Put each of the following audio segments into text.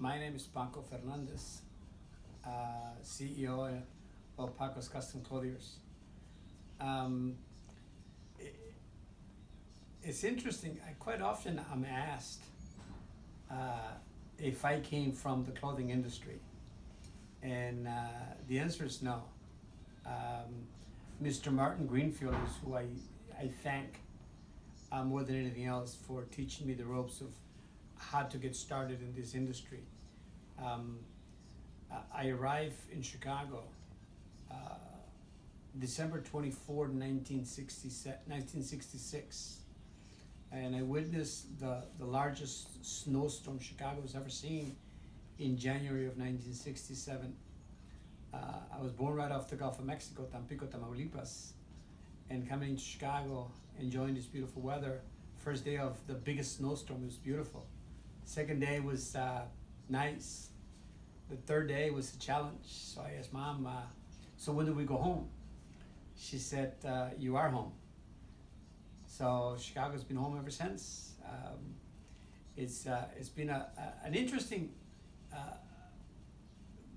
My name is Paco Fernandez, CEO of Pacos Custom Clothiers. Um, i it's interesting. Quite often I'm asked if I came from the clothing industry, and the answer is no. Um, Mr. Martin Greenfield is who I thank more than anything else for teaching me the ropes of how to get started in this industry. Um, I arrived in Chicago uh, December 24, 1966, and I witnessed the largest snowstorm Chicago has ever seen in January of 1967. I was born right off the Gulf of Mexico, Tampico, Tamaulipas, and coming into Chicago, enjoying this beautiful weather. First day of the biggest snowstorm, it was beautiful. Second day was nice. The third day was a challenge. So I asked Mom, so when do we go home? She said, you are home. So Chicago's been home ever since. It's been an interesting uh,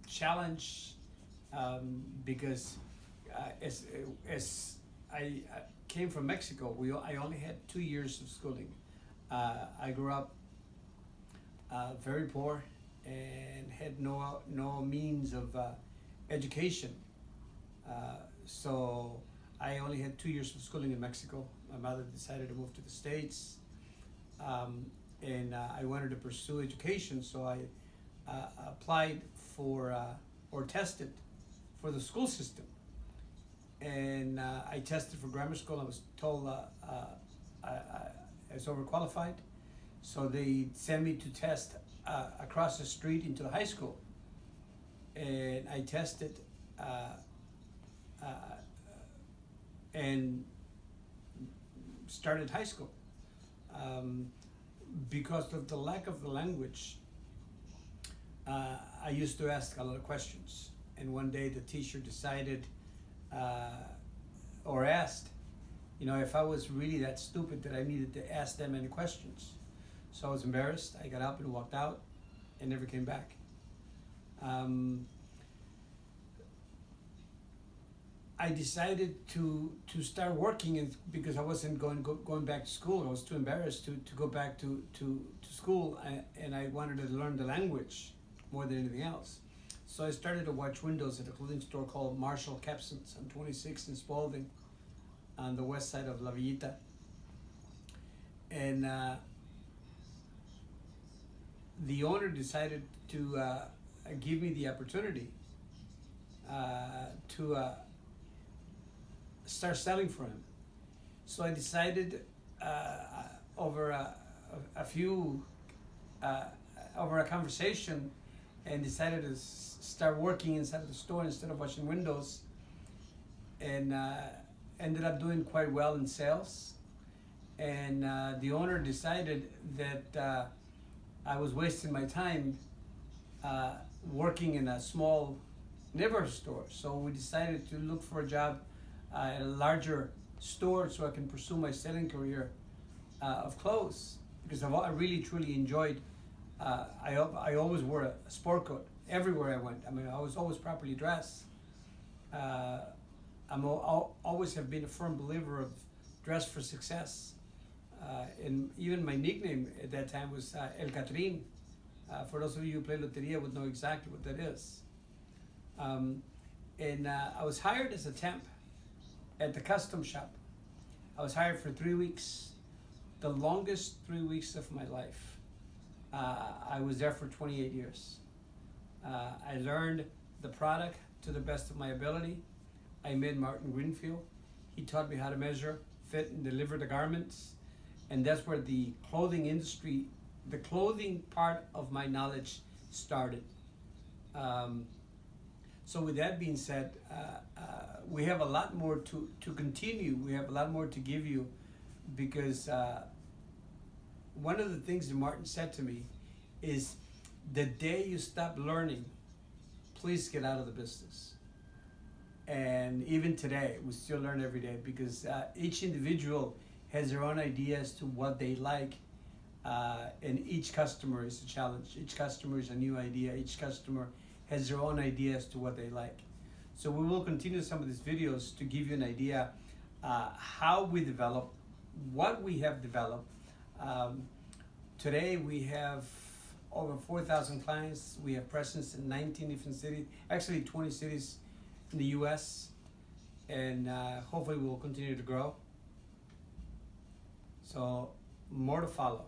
challenge because as I came from Mexico, I only had 2 years of schooling. I grew up very poor and had no means of education. So I only had 2 years of schooling in Mexico. My mother decided to move to the States, and I wanted to pursue education. So I applied for or tested for the school system, and I tested for grammar school. I was told I was overqualified, so they sent me to test across the street into the high school, and I tested uh, and started high school. Because of the lack of the language, I used to ask a lot of questions. And one day the teacher decided or asked, if I was really that stupid that I needed to ask them any questions. So I was embarrassed. I got up and walked out and never came back. I decided to start working because I wasn't going back to school. I was too embarrassed to go back to school, and I wanted to learn the language more than anything else. So I started to watch windows at a clothing store called Marshall Capsons on 26th and Spalding on the west side of La Villita. And the owner decided to give me the opportunity to start selling for him. So I decided over a few over a conversation, and decided to start working inside of the store instead of washing windows, and ended up doing quite well in sales. And the owner decided that I was wasting my time working in a small neighborhood store. So we decided to look for a job at a larger store so I can pursue my selling career of clothes, because I really truly enjoyed. I always wore a sport coat everywhere I went. I mean, I was always properly dressed. Always have been a firm believer of dress for success. And even my nickname at that time was El Catrín. For those of you who play Loteria would know exactly what that is. And I was hired as a temp at the custom shop. I was hired for 3 weeks, the longest 3 weeks of my life. I was there for 28 years. I learned the product to the best of my ability. I met Martin Greenfield. He taught me how to measure, fit, and deliver the garments. And that's where the clothing industry, the clothing part of my knowledge started. So with that being said, we have a lot more to continue. We have a lot more to give you, because one of the things that Martin said to me is, the day you stop learning, please get out of the business. And even today, we still learn every day, because each individual has their own idea as to what they like And each customer is a challenge. Each customer is a new idea. Each customer has their own idea as to what they like. So we will continue some of these videos to give you an idea how we develop, what we have developed. Today we have over 4,000 clients. We have presence in 19 different cities, actually 20 cities in the US, and hopefully we'll continue to grow. So more to follow.